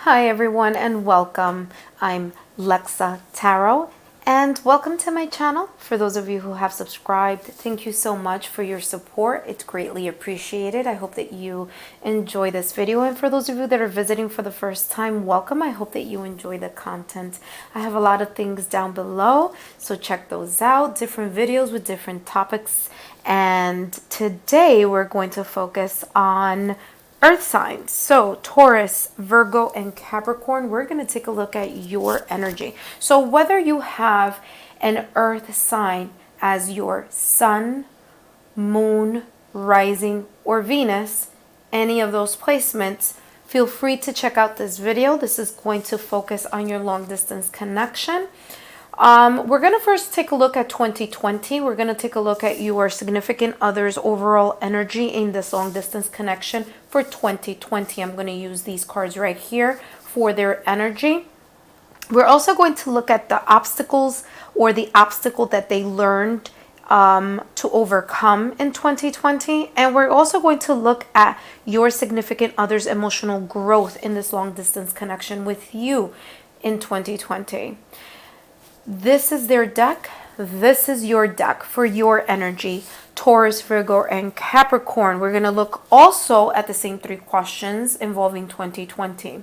Hi everyone and welcome. I'm Lexa Tarot and welcome to my channel. For those of you who have subscribed, thank you so much for your support. It's greatly appreciated. I hope that you enjoy this video, and for those of you that are visiting for the first time, welcome. I hope that you enjoy the content. I have a lot of things down below, so check those out. Different videos with different topics, and today we're going to focus on Earth signs. So Taurus, Virgo, and Capricorn, we're going to take a look at your energy. So whether you have an Earth sign as your sun, moon, rising, or Venus, any of those placements, feel free to check out this video. This is going to focus on your long distance connection. We're going to first take a look at 2020. We're going to take a look at your significant other's overall energy in this long distance connection for 2020. I'm going to use these cards right here for their energy. We're also going to look at the obstacles or the obstacle that they learned to overcome in 2020. And we're also going to look at your significant other's emotional growth in this long distance connection with you in 2020. This is their deck. This is your deck for your energy, Taurus, Virgo, and Capricorn. We're going to look also at the same three questions involving 2020.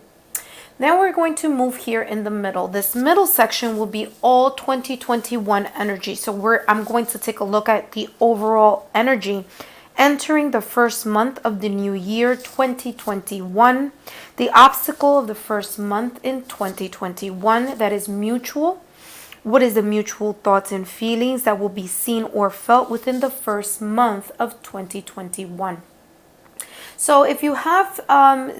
Now we're going to move here in the middle. This middle section will be all 2021 energy. So I'm going to take a look at the overall energy entering the first month of the new year, 2021. The obstacle of the first month in 2021 that is mutual. What is the mutual thoughts and feelings that will be seen or felt within the first month of 2021? So if you have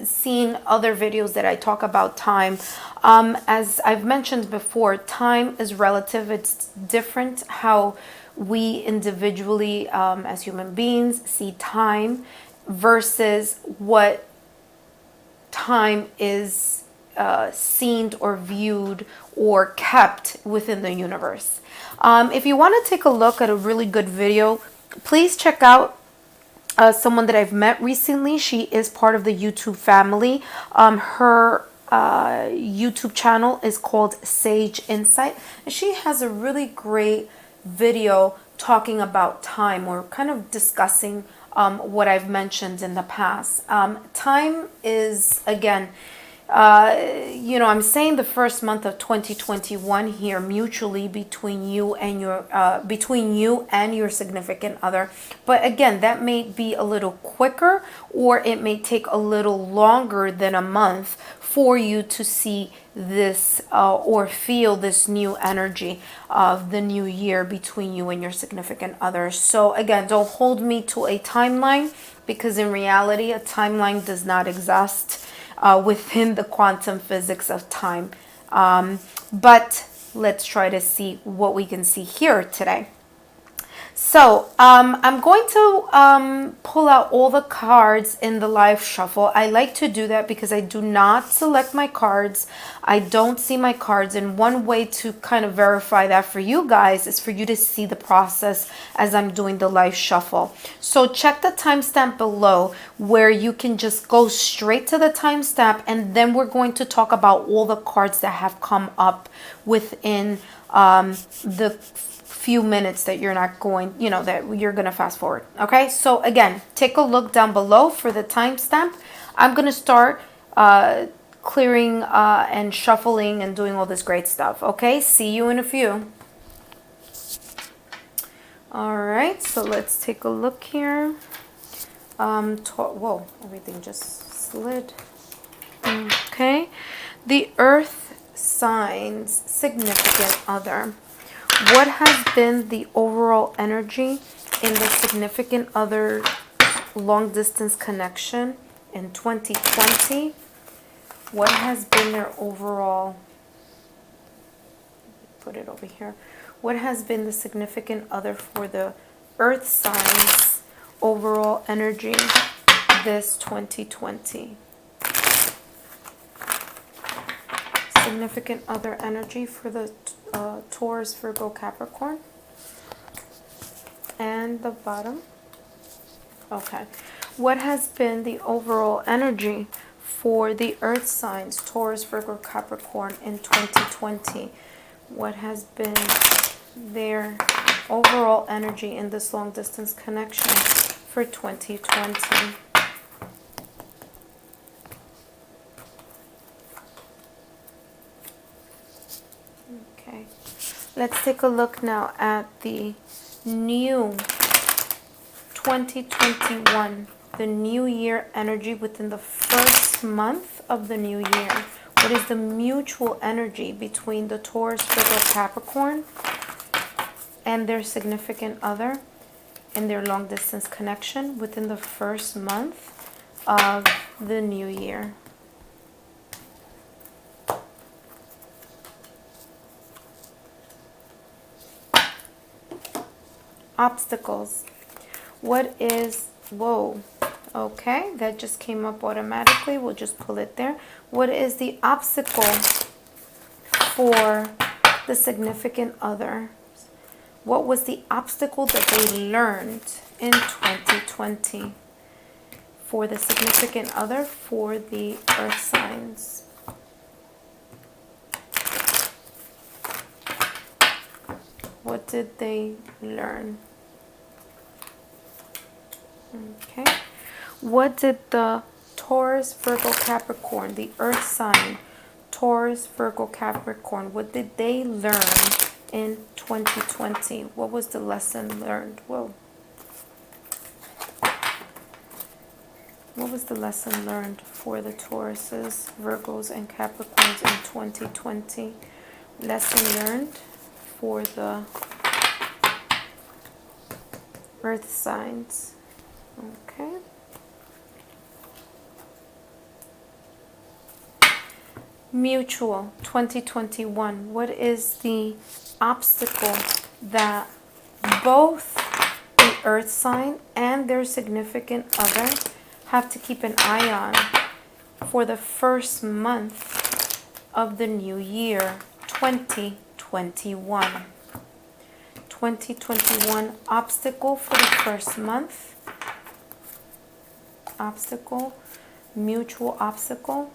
seen other videos that I talk about time, as I've mentioned before, time is relative. It's different how we individually, as human beings, see time versus what time is seen or viewed or kept within the universe. If you want to take a look at a really good video, please check out someone that I've met recently. She is part of the YouTube family. Her YouTube channel is called Sage Insight, and she has a really great video talking about time, or kind of discussing what I've mentioned in the past. Time is, again, I'm saying the first month of 2021 here mutually between you and your significant other. But again, that may be a little quicker, or it may take a little longer than a month for you to see this or feel this new energy of the new year between you and your significant other. So again, don't hold me to a timeline, because in reality, a timeline does not exist within the quantum physics of time. But let's try to see what we can see here today. So I'm going to pull out all the cards in the live shuffle. I like to do that because I do not select my cards. I don't see my cards. And one way to kind of verify that for you guys is for you to see the process as I'm doing the live shuffle. So check the timestamp below, where you can just go straight to the timestamp, and then we're going to talk about all the cards that have come up within the few minutes that you're not going, that you're going to fast forward. Okay, so again, take a look down below for the timestamp. I'm going to start clearing and shuffling and doing all this great stuff. Okay, see you in a few. All right, so let's take a look here. Whoa, everything just slid. Okay, the Earth signs significant other. What has been the overall energy in the significant other long distance connection in 2020? What has been their overall, put it over here. What has been the significant other for the Earth signs overall energy this 2020? Significant other energy for the Taurus, Virgo, Capricorn. And the bottom. Okay. What has been the overall energy for the earth signs, Taurus, Virgo, Capricorn in 2020. What has been their overall energy in this long distance connection for 2020? Okay, let's take a look now at the new 2021, the new year energy within the first month of the new year. What is the mutual energy between the Taurus, Virgo, Capricorn and their significant other in their long distance connection within the first month of the new year? Obstacles. What is, whoa, okay, that just came up automatically. We'll just pull it there. What is the obstacle for the significant other? What was the obstacle that they learned in 2020 for the significant other for the earth signs? What did they learn? Okay. What did the Taurus, Virgo, Capricorn, the earth sign, Taurus, Virgo, Capricorn, what did they learn in 2020? What was the lesson learned? Whoa. What was the lesson learned for the Tauruses, Virgos, and Capricorns in 2020? Lesson learned for the earth signs. Okay. Mutual 2021. What is the obstacle that both the earth sign and their significant other have to keep an eye on for the first month of the new year, 2021? 2021 obstacle for the first month. Obstacle, mutual obstacle.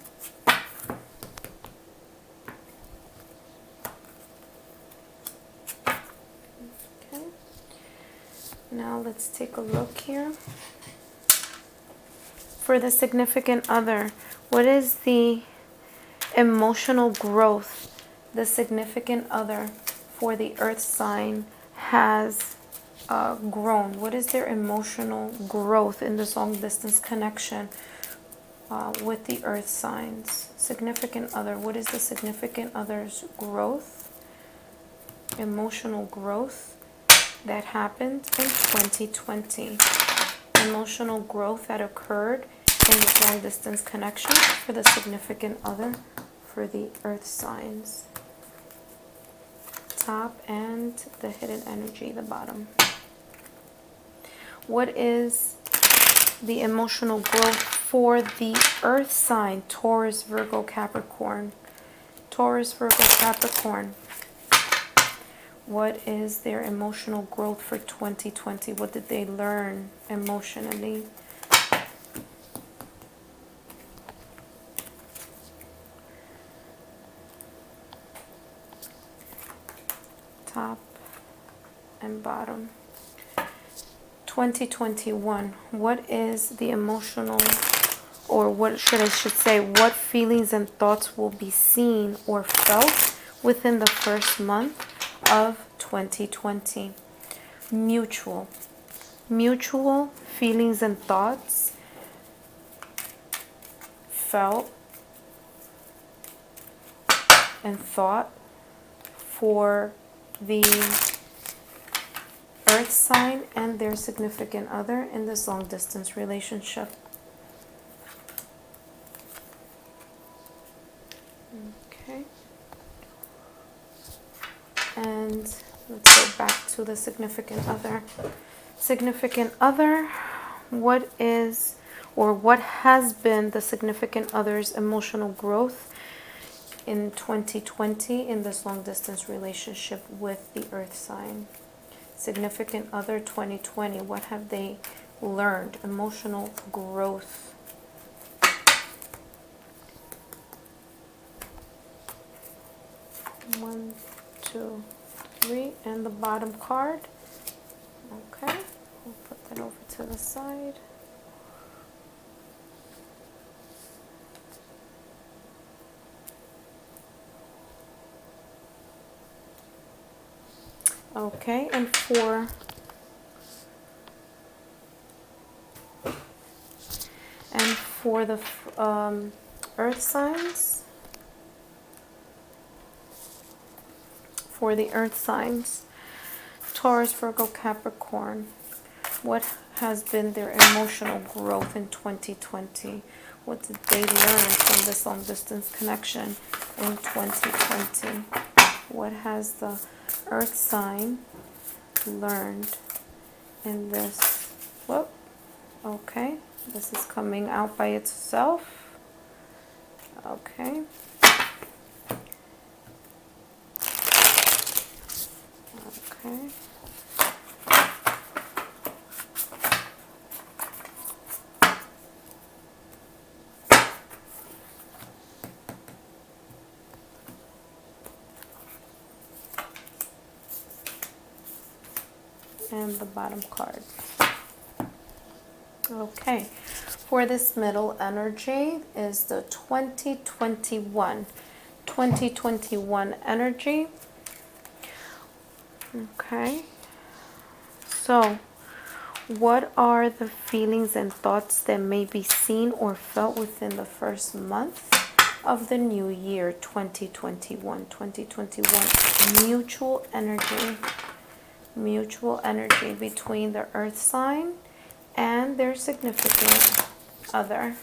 Okay. Now let's take a look here. For the significant other, what is the emotional growth the significant other for the earth sign has grown? What is their emotional growth in this long distance connection with the earth signs? Significant other, what is the significant other's growth, emotional growth that happened in 2020? Emotional growth that occurred in this long distance connection for the significant other for the earth signs. Top and the hidden energy, the bottom. What is the emotional growth for the earth sign, Taurus, Virgo, Capricorn? Taurus, Virgo, Capricorn. What is their emotional growth for 2020? What did they learn emotionally? Top and bottom. 2021. What is the emotional, or what should say, what feelings and thoughts will be seen or felt within the first month of 2020? Mutual. Mutual feelings and thoughts felt and thought for the earth sign and their significant other in this long distance relationship. Okay. And let's go back to the significant other. Significant other, what is, or what has been the significant other's emotional growth in 2020 in this long distance relationship with the earth sign? Significant other 2020, what have they learned? Emotional growth. 1, 2, 3, and the bottom card. Okay, we'll put that over to the side. Okay, and for the earth signs, Taurus, Virgo, Capricorn, what has been their emotional growth in 2020? What did they learn from this long distance connection in 2020? What has the earth sign learned in this? Whoop. Okay, this is coming out by itself. Okay. Okay. And the bottom card. Okay, for this middle energy is the 2021 energy. Okay, so what are the feelings and thoughts that may be seen or felt within the first month of the new year 2021? Mutual energy between the earth sign and their significant other.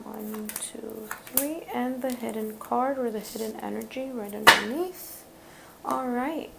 One, two, three, and the hidden card or the hidden energy right underneath. All right.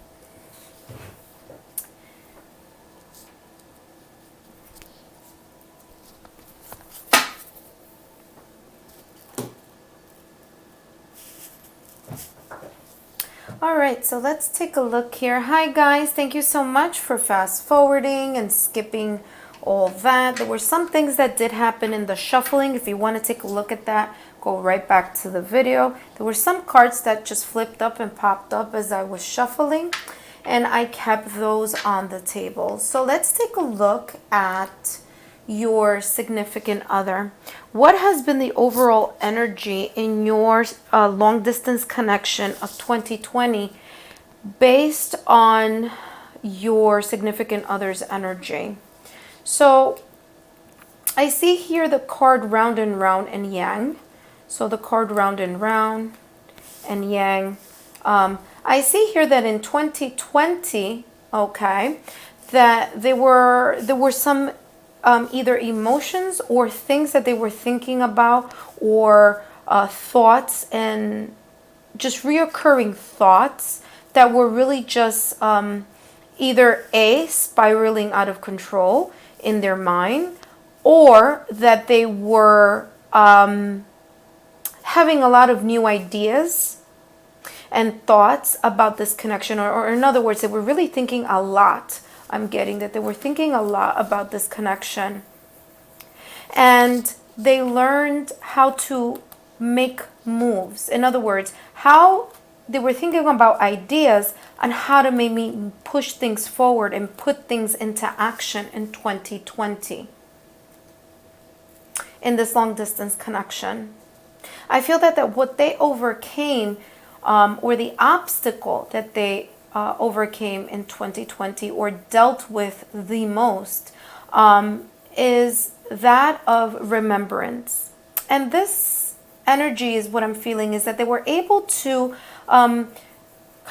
All right, so let's take a look here. Hi guys, thank you so much for fast forwarding and skipping all that. There were some things that did happen in the shuffling. If you want to take a look at that, go right back to the video. There were some cards that just flipped up and popped up as I was shuffling, and I kept those on the table. So let's take a look at your significant other. What has been the overall energy in your long distance connection of 2020 based on your significant other's energy? So I see here the card round and round and yang. So the card round and yang. I see here that in 2020, okay, that there were some either emotions or things that they were thinking about, or thoughts and just reoccurring thoughts that were really just either spiraling out of control in their mind, or that they were having a lot of new ideas and thoughts about this connection, or in other words, they were really thinking a lot. I'm getting that they were thinking a lot about this connection, and they learned how to make moves. In other words, how they were thinking about ideas on how to maybe push things forward and put things into action in 2020 in this long distance connection. I feel that what they overcame, or the obstacle that they overcame in 2020 or dealt with the most, is that of remembrance. And this energy is what I'm feeling, is that they were able to kind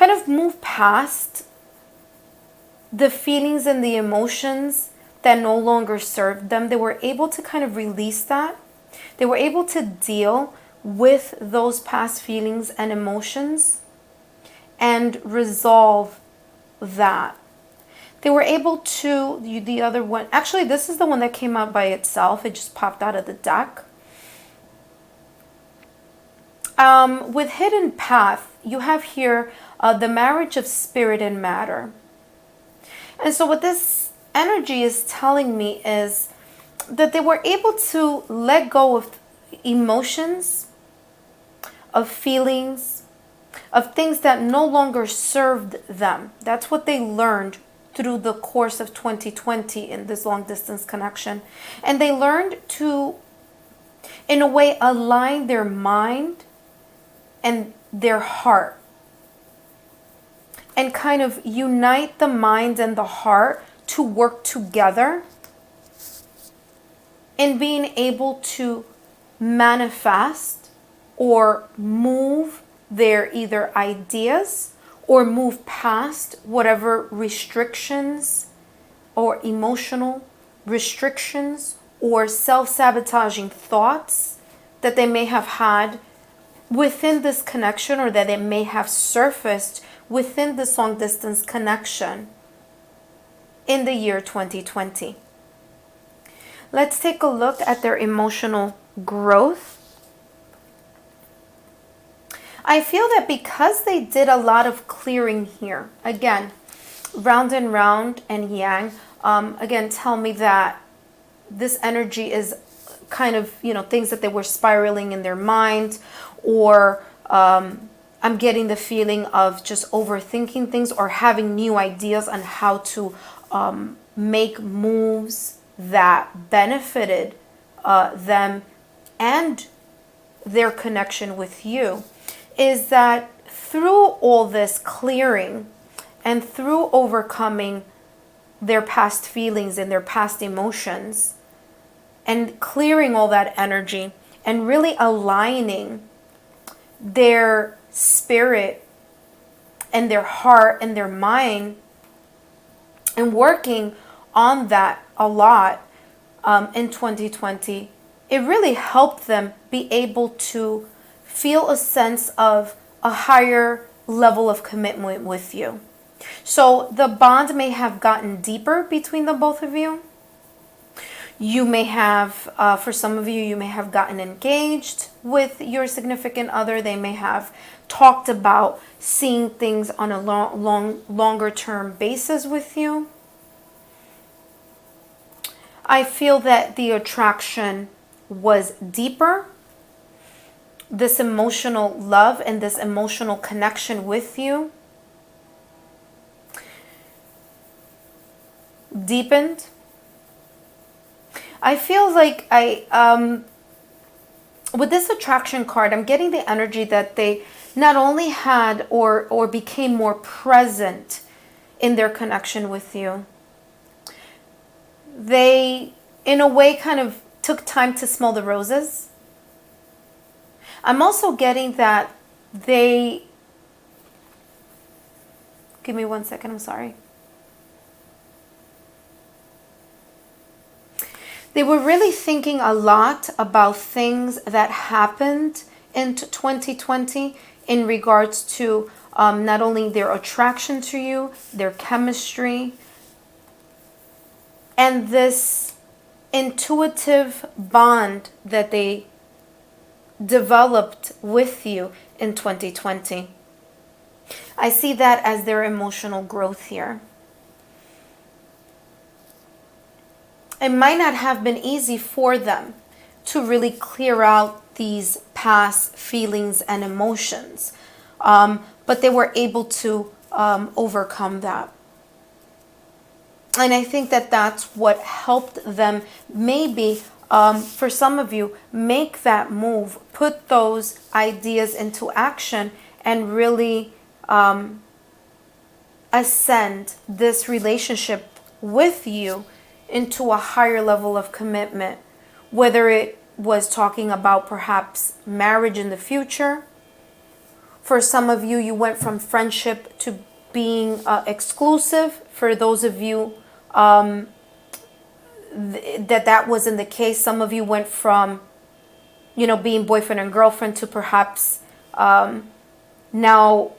of move past the feelings and the emotions that no longer served them. They were able to kind of release that. They were able to deal with those past feelings and emotions and resolve that. They were able to, the other one, actually this is the one that came out by itself. It just popped out of the deck. With Hidden Path, you have here the marriage of spirit and matter. And so what this energy is telling me is that they were able to let go of emotions, of feelings, of things that no longer served them. That's what they learned through the course of 2020 in this long distance connection. And they learned to, in a way, align their mind and their heart, and kind of unite the mind and the heart to work together in being able to manifest or move their either ideas or move past whatever restrictions or emotional restrictions or self-sabotaging thoughts that they may have had within this connection, or that it may have surfaced within this long distance connection in the year 2020. Let's take a look at their emotional growth. I feel that because they did a lot of clearing here, again, round and round and yang, again, tell me that this energy is kind of, things that they were spiraling in their mind, or I'm getting the feeling of just overthinking things or having new ideas on how to make moves that benefited them and their connection with you. Is that through all this clearing and through overcoming their past feelings and their past emotions and clearing all that energy and really aligning their spirit and their heart and their mind and working on that a lot in 2020, it really helped them be able to feel a sense of a higher level of commitment with you. So the bond may have gotten deeper between the both of you. You may have, for some of you, you may have gotten engaged with your significant other. They may have talked about seeing things on a longer term basis with you. I feel that the attraction was deeper. This emotional love and this emotional connection with you deepened. I feel like with this attraction card, I'm getting the energy that they not only had or became more present in their connection with you, they, in a way, kind of took time to smell the roses. I'm also getting that they, give me 1 second, I'm sorry. They were really thinking a lot about things that happened in 2020 in regards to not only their attraction to you, their chemistry, and this intuitive bond that they developed with you in 2020. I see that as their emotional growth here. It might not have been easy for them to really clear out these past feelings and emotions, but they were able to overcome that. And I think that that's what helped them maybe, for some of you, make that move, put those ideas into action, and really ascend this relationship with you into a higher level of commitment, whether it was talking about perhaps marriage in the future. For some of you, you went from friendship to being exclusive. For those of you that wasn't the case, some of you went from, being boyfriend and girlfriend to perhaps now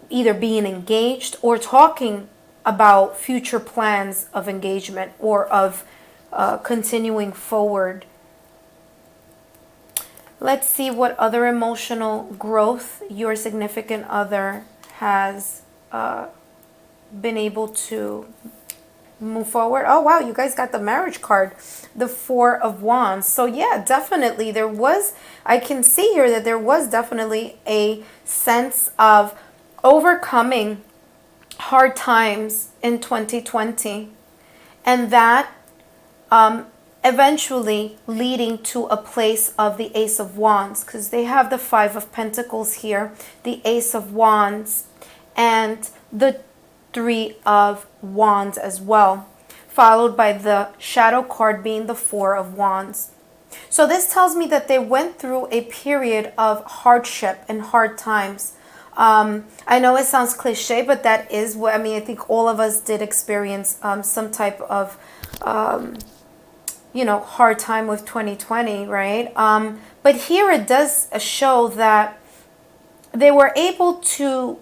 either being engaged or talking about future plans of engagement or of continuing forward. Let's see what other emotional growth your significant other has been able to move forward. Oh, wow, you guys got the marriage card, the Four of Wands. So yeah, definitely there was, I can see here that there was definitely a sense of overcoming hard times in 2020. And that eventually leading to a place of the Ace of Wands, because they have the Five of Pentacles here, the Ace of Wands, and the Three of Wands as well, followed by the shadow card being the Four of Wands. So this tells me that they went through a period of hardship and hard times. I know it sounds cliche, but that is what, I mean, I think all of us did experience some type of hard time with 2020, right? But here it does show that they were able to,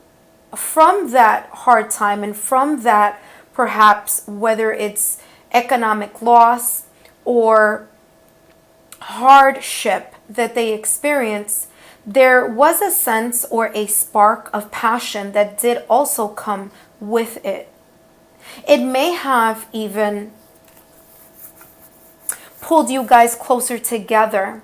from that hard time and from that, perhaps whether it's economic loss or hardship that they experience, there was a sense or a spark of passion that did also come with it. It may have even pulled you guys closer together.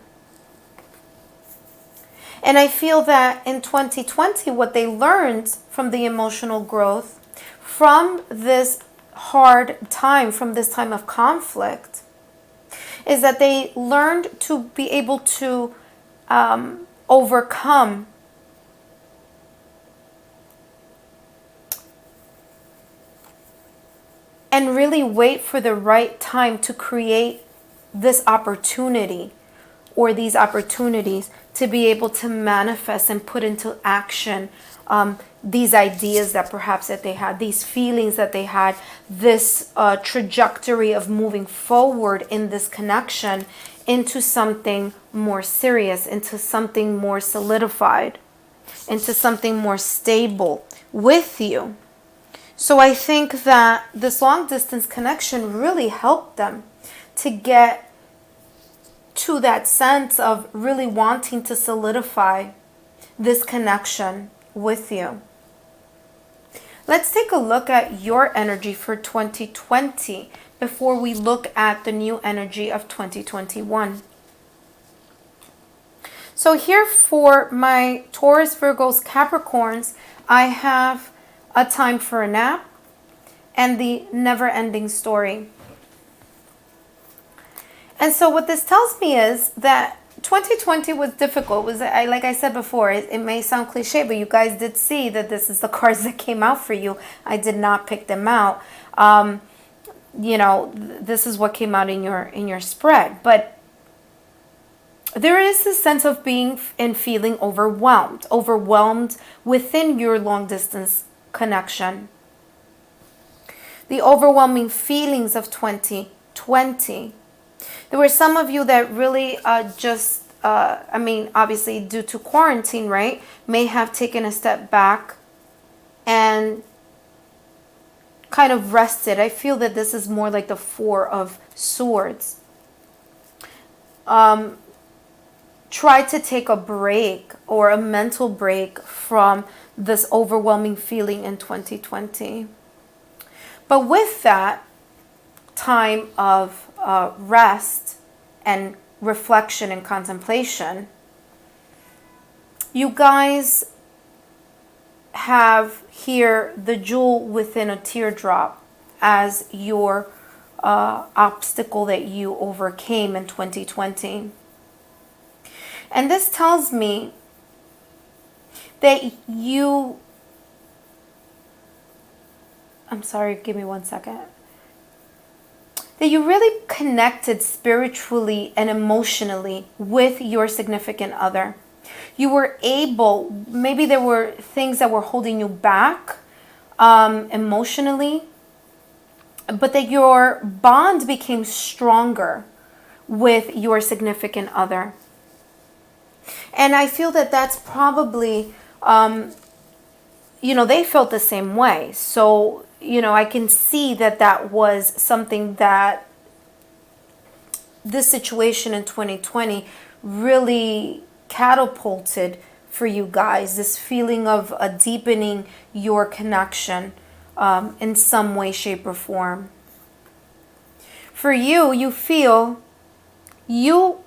And I feel that in 2020, what they learned from the emotional growth, from this hard time, from this time of conflict, is that they learned to be able to overcome and really wait for the right time to create this opportunity or these opportunities to be able to manifest and put into action these ideas that perhaps that they had, these feelings that they had, this trajectory of moving forward in this connection into something more serious, into something more solidified, into something more stable with you. So I think that this long distance connection really helped them to get to that sense of really wanting to solidify this connection with you. Let's take a look at your energy for 2020 before we look at the new energy of 2021. So here for my Taurus, Virgos, Capricorns, I have a time for a nap and the never-ending story. And so what this tells me is that 2020 was difficult. Like I said before, it may sound cliche, but you guys did see that this is the cards that came out for you. I did not pick them out. This is what came out in your spread. But there is this sense of being and feeling overwhelmed within your long distance connection. The overwhelming feelings of 2020. There were some of you that really obviously due to quarantine, right, may have taken a step back and kind of rested. I feel that this is more like the Four of Swords. Try to take a break or a mental break from this overwhelming feeling in 2020. But with that time of rest and reflection and contemplation, you guys have here the jewel within a teardrop as your obstacle that you overcame in 2020. And this tells me that I'm sorry, give me 1 second. That you really connected spiritually and emotionally with your significant other. You were able, maybe there were things that were holding you back emotionally, but that your bond became stronger with your significant other. And I feel that that's probably, they felt the same way. So, I can see that that was something that this situation in 2020 really catapulted for you guys. This feeling of deepening your connection in some way, shape, or form. For you, you feel your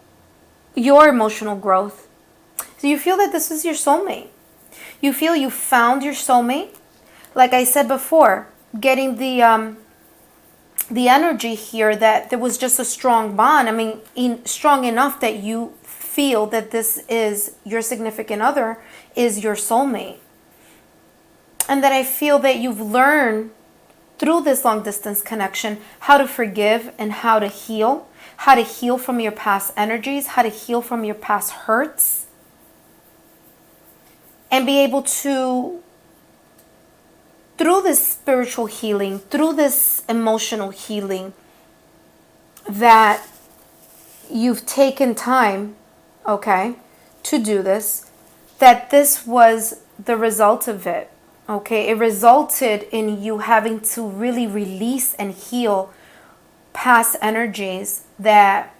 emotional growth. So you feel that this is your soulmate. You feel you found your soulmate. Like I said before, getting the energy here that there was just a strong bond. I mean, strong enough that you feel that this is your significant other, is your soulmate. And that I feel that you've learned through this long distance connection how to forgive and how to heal from your past energies, how to heal from your past hurts, and be able to, through this spiritual healing, through this emotional healing, that you've taken time, okay, to do this, that this was the result of it. Okay, it resulted in you having to really release and heal past energies that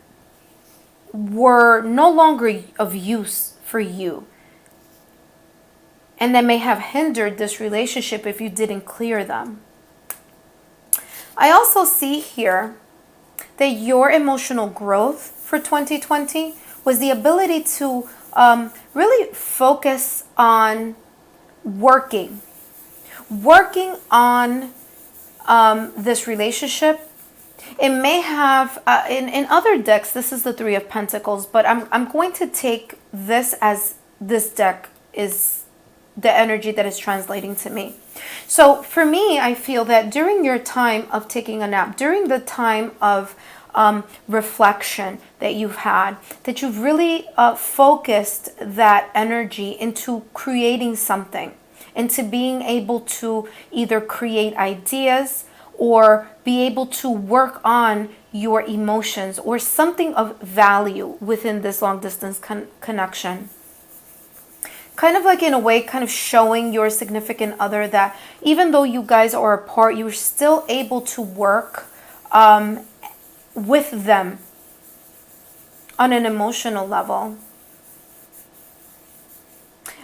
were no longer of use for you, and that may have hindered this relationship if you didn't clear them. I also see here that your emotional growth for 2020 was the ability to really focus on working on this relationship. It may have, in other decks, this is the Three of Pentacles, but I'm going to take this as this deck is the energy that is translating to me. So for me, I feel that during your time of taking a nap, during the time of reflection that you've had, that you've really focused that energy into creating something, into being able to either create ideas or be able to work on your emotions or something of value within this long distance connection. Kind of like, in a way, kind of showing your significant other that even though you guys are apart, you're still able to work with them on an emotional level.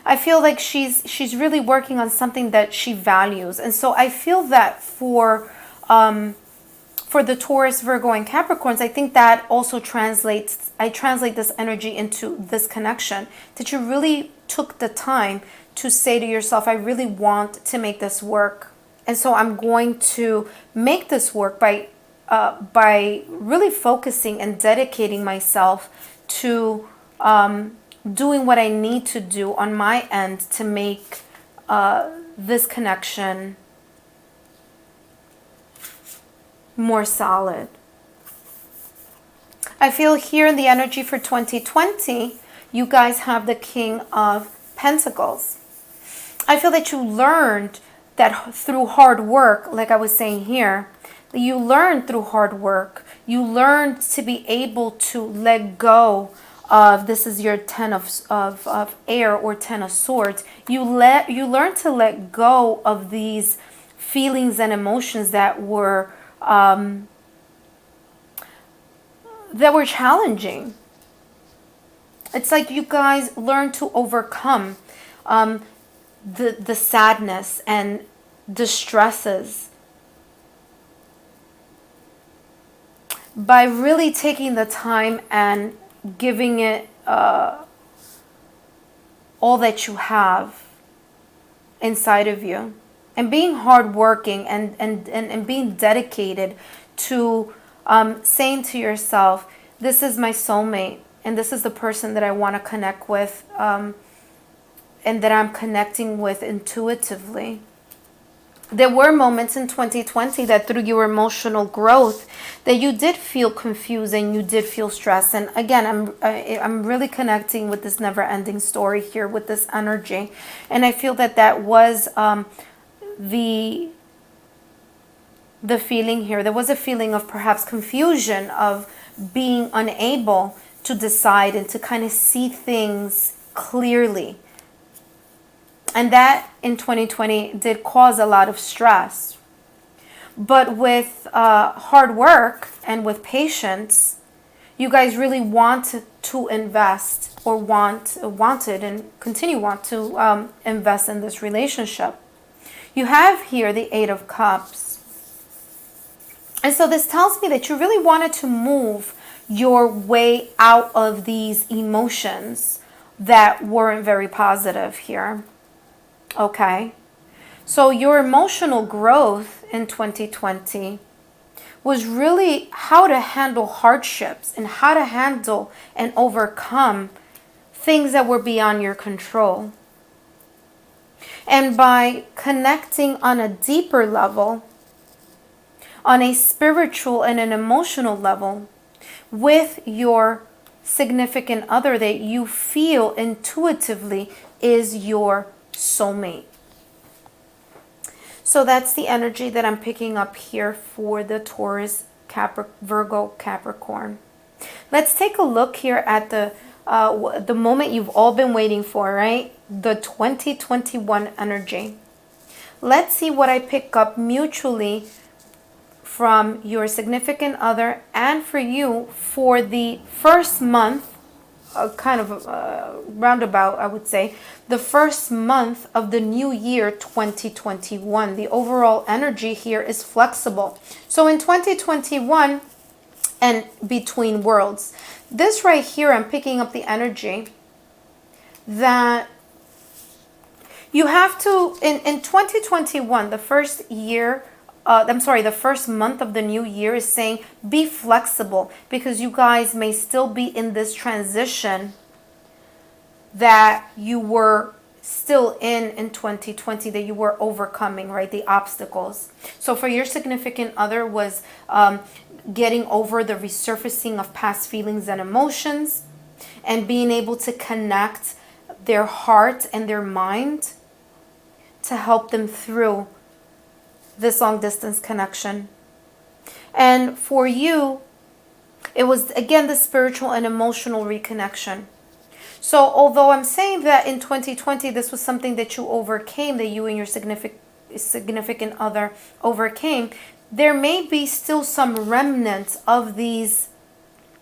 I feel like she's really working on something that she values. And so I feel that for the Taurus, Virgo, and Capricorns, I think that also translates, I translate this energy into this connection, that you really took the time to say to yourself, I really want to make this work. And so I'm going to make this work by really focusing and dedicating myself to doing what I need to do on my end to make this connection more solid. I feel here in the energy for 2020, you guys have the King of Pentacles. I feel that you learned that through hard work, like I was saying here, you learned through hard work, you learned to be able to let go of, this is your Ten of Air or Ten of Swords. You learn to let go of these feelings and emotions that were challenging. It's like you guys learn to overcome the sadness and distresses by really taking the time and giving it all that you have inside of you, and being hardworking and being dedicated to saying to yourself, this is my soulmate, and this is the person that I want to connect with, and that I'm connecting with intuitively. There were moments in 2020 that through your emotional growth that you did feel confused and you did feel stressed. And again, I'm really connecting with this never-ending story here with this energy. And I feel that that was the feeling here. There was a feeling of perhaps confusion, of being unable to decide and to kind of see things clearly. And that in 2020 did cause a lot of stress. But with hard work and with patience, you guys really wanted to invest, or wanted and continue want to invest in this relationship. You have here the Eight of Cups. And so this tells me that you really wanted to move your way out of these emotions that weren't very positive here. Okay. So your emotional growth in 2020 was really how to handle hardships and how to handle and overcome things that were beyond your control. And by connecting on a deeper level, on a spiritual and an emotional level, with your significant other that you feel intuitively is your soulmate. So that's the energy that I'm picking up here for the Taurus, Virgo, Capricorn. Let's take a look here at the moment you've all been waiting for, right? The 2021 energy. Let's see what I pick up mutually from your significant other and for you for the first month, kind of roundabout, I would say, the first month of the new year 2021. The overall energy here is flexible. So in 2021 and between worlds, this right here, I'm picking up the energy that you have to, in 2021, the first year, the first month of the new year is saying be flexible because you guys may still be in this transition that you were still in 2020, that you were overcoming, right? The obstacles. So for your significant other was getting over the resurfacing of past feelings and emotions and being able to connect their heart and their mind to help them through this long distance connection. And for you, it was again the spiritual and emotional reconnection. So although I'm saying that in 2020 this was something that you overcame, that you and your significant other overcame, there may be still some remnants of these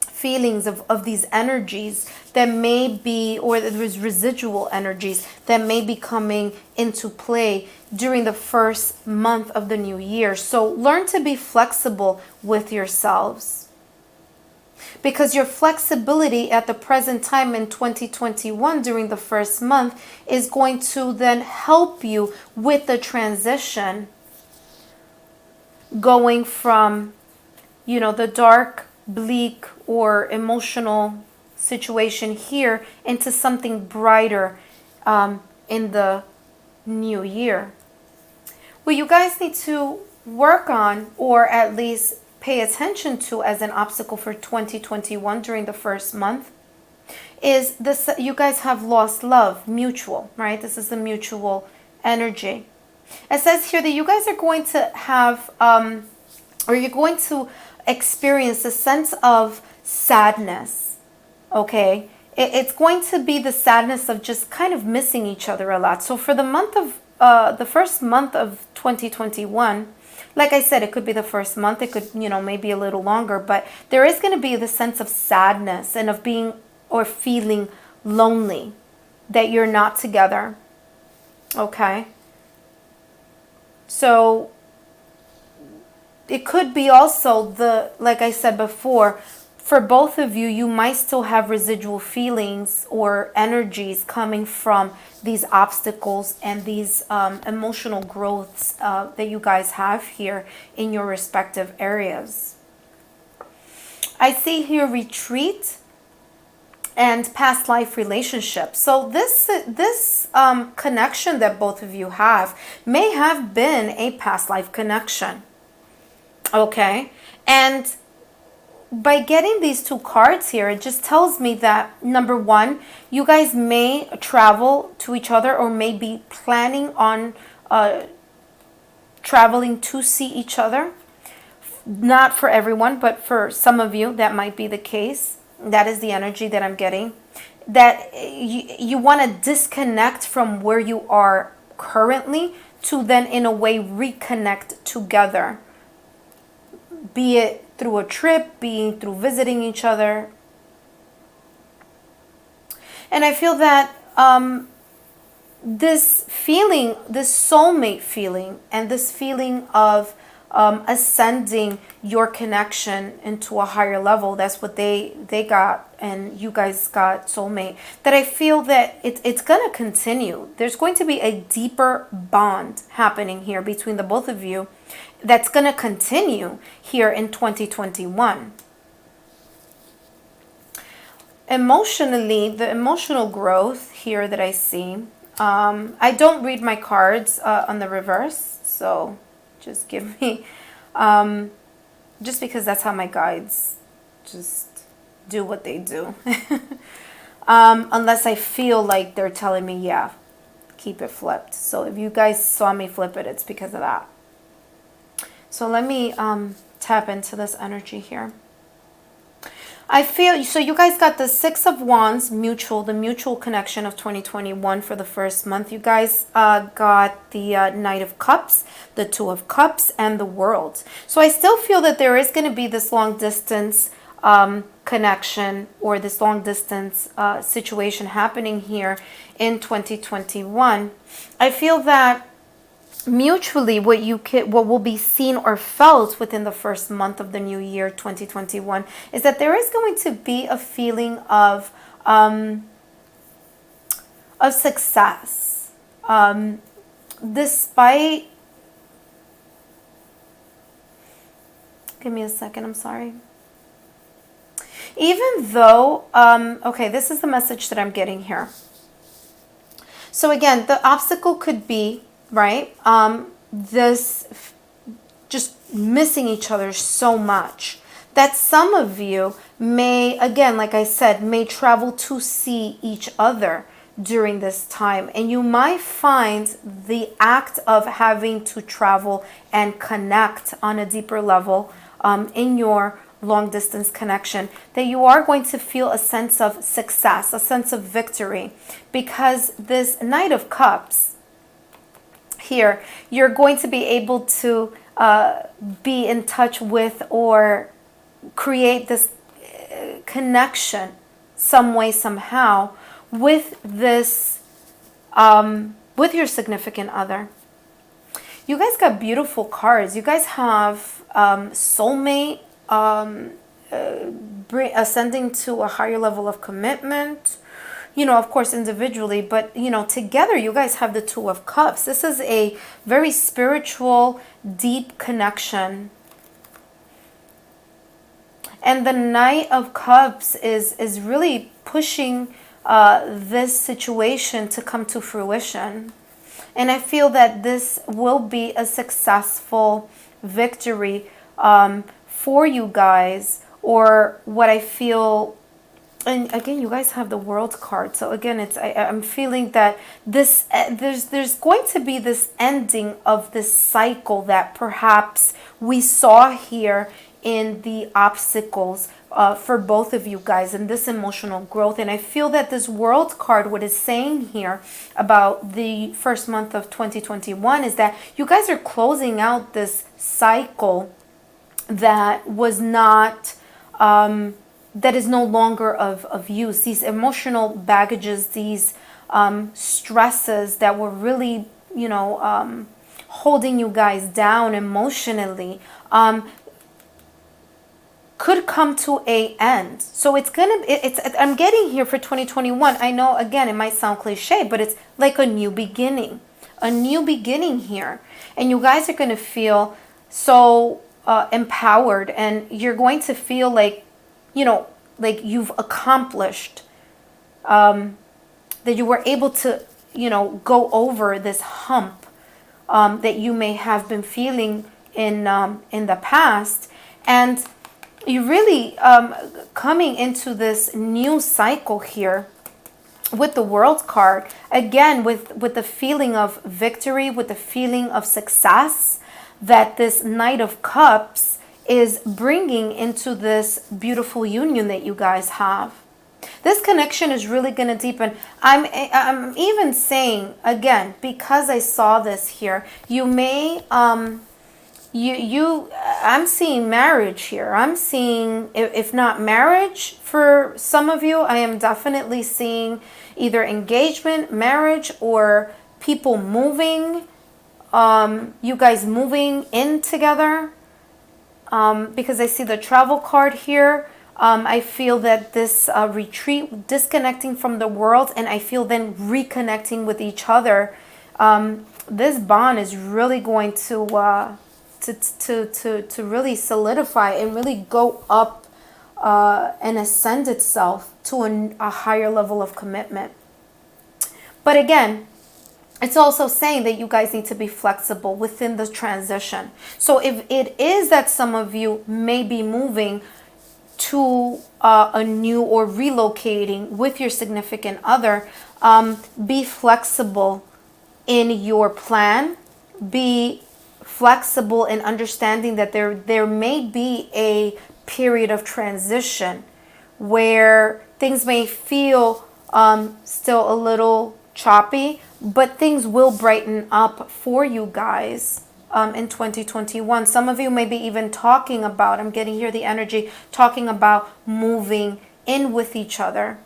feelings, of these energies that may be, or there's residual energies that may be coming into play during the first month of the new year. So learn to be flexible with yourselves, because your flexibility at the present time in 2021 during the first month is going to then help you with the transition going from, the dark, bleak or emotional situation here into something brighter in the new year. What you guys need to work on, or at least pay attention to as an obstacle for 2021 during the first month, is this: you guys have lost love, mutual, right? This is the mutual energy. It says here that you guys are going to have, or you're going to experience a sense of sadness, okay? It's going to be the sadness of just kind of missing each other a lot. So for the month of, the first month of 2021, like I said, it could be the first month, it could, maybe a little longer, but there is going to be the sense of sadness and of being or feeling lonely, that you're not together, okay? So it could be also like I said before, for both of you, you might still have residual feelings or energies coming from these obstacles and these emotional growths that you guys have here in your respective areas. I see here retreat and past life relationships. So this connection that both of you have may have been a past life connection. Okay, and by getting these two cards here, it just tells me that, number one, you guys may travel to each other or may be planning on traveling to see each other. Not for everyone, but for some of you, that might be the case. That is the energy that I'm getting. That you want to disconnect from where you are currently to then, in a way, reconnect together. Be it through a trip, being through visiting each other. And I feel that this feeling, this soulmate feeling, and this feeling of ascending your connection into a higher level. That's what they got, and you guys got soulmate. That I feel that it's going to continue. There's going to be a deeper bond happening here between the both of you that's going to continue here in 2021. Emotionally, the emotional growth here that I see, I don't read my cards on the reverse, so just give me, just because that's how my guides just do what they do. Unless I feel like they're telling me, yeah, keep it flipped. So if you guys saw me flip it, it's because of that. So let me tap into this energy here. I feel, so you guys got the Six of Wands, mutual, the mutual connection of 2021 for the first month. You guys got the Knight of Cups, the Two of Cups, and the World. So I still feel that there is going to be this long distance connection, or this long distance situation happening here in 2021. I feel that mutually what will be seen or felt within the first month of the new year 2021 is that there is going to be a feeling of success, despite, give me a second, I'm sorry. Even though okay, this is the message that I'm getting here. So again, the obstacle could be, right, this just missing each other so much that some of you may, again, like I said, may travel to see each other during this time, and you might find the act of having to travel and connect on a deeper level in your long distance connection, that you are going to feel a sense of success, a sense of victory, because this Knight of Cups here, you're going to be able to be in touch with or create this connection some way, somehow, with this, with your significant other. You guys got beautiful cards. You guys have soulmate, ascending to a higher level of commitment, you know, of course, individually, but, you know, together you guys have the Two of Cups. This is a very spiritual, deep connection. And the Knight of Cups is really pushing this situation to come to fruition. And I feel that this will be a successful victory for you guys, or what I feel. And again, you guys have the World card. So again, I'm feeling that this there's going to be this ending of this cycle that perhaps we saw here in the obstacles for both of you guys, and this emotional growth. And I feel that this World card, what it's saying here about the first month of 2021, is that you guys are closing out this cycle that was not that is no longer of use. These emotional baggages, these stresses that were really, you know, holding you guys down emotionally, could come to a end. So it's I'm getting here for 2021. I know, again, it might sound cliche, but it's like a new beginning here. And you guys are going to feel so empowered, and you're going to feel like, you know, like you've accomplished, that you were able to, you know, go over this hump that you may have been feeling in the past. And you really coming into this new cycle here with the World card, again, with the feeling of victory, with the feeling of success that this Knight of Cups is bringing into this beautiful union that you guys have. This connection is really going to deepen. I'm even saying, again, because I saw this here, you may I'm seeing marriage here. I'm seeing, if not marriage for some of you, I am definitely seeing either engagement, marriage, or people moving you guys moving in together, because I see the travel card here. I feel that this retreat, disconnecting from the world, and I feel then reconnecting with each other. This bond is really going to really solidify and really go up and ascend itself to a higher level of commitment. But again, it's also saying that you guys need to be flexible within the transition. So if it is that some of you may be moving to a new or relocating with your significant other, be flexible in your plan. Be flexible in understanding that there may be a period of transition where things may feel still a little choppy, but things will brighten up for you guys in 2021. Some of you may be even talking about, I'm getting here the energy, talking about moving in with each other.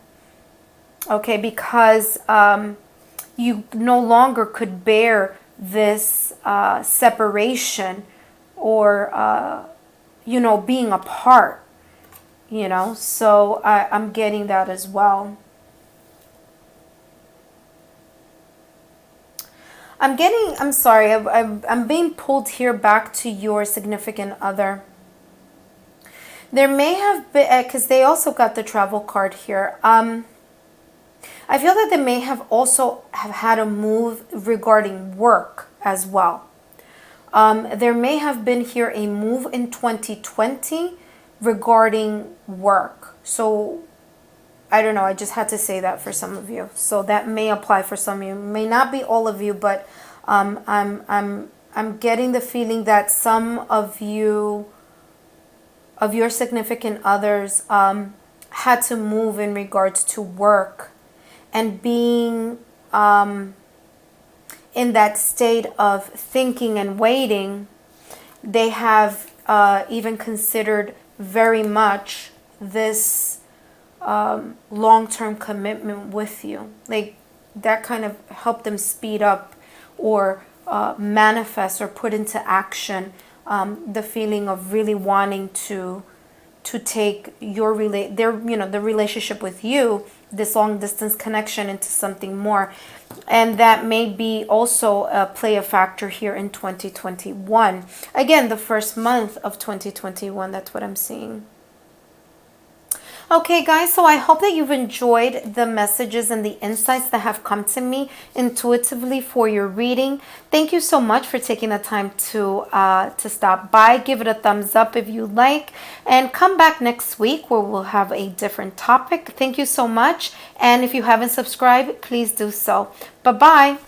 Okay, because you no longer could bear this separation or, being apart, So I'm getting that as well. I'm sorry, I'm being pulled here back to your significant other. There may have been, because they also got the travel card here. I feel that they may have also have had a move regarding work as well. There may have been here a move in 2020 regarding work. So I don't know. I just had to say that for some of you. So that may apply for some of you. May not be all of you, but I'm getting the feeling that some of you, of your significant others, had to move in regards to work and being in that state of thinking and waiting. They have even considered very much this long-term commitment with you. Like that kind of helped them speed up or manifest or put into action the feeling of really wanting to take the relationship with you, this long distance connection, into something more. And that may be also play a factor here in 2021. Again, the first month of 2021, that's what I'm seeing. Okay, guys, so I hope that you've enjoyed the messages and the insights that have come to me intuitively for your reading. Thank you so much for taking the time to stop by. Give it a thumbs up if you like, and come back next week where we'll have a different topic. Thank you so much, and if you haven't subscribed, please do so. Bye-bye.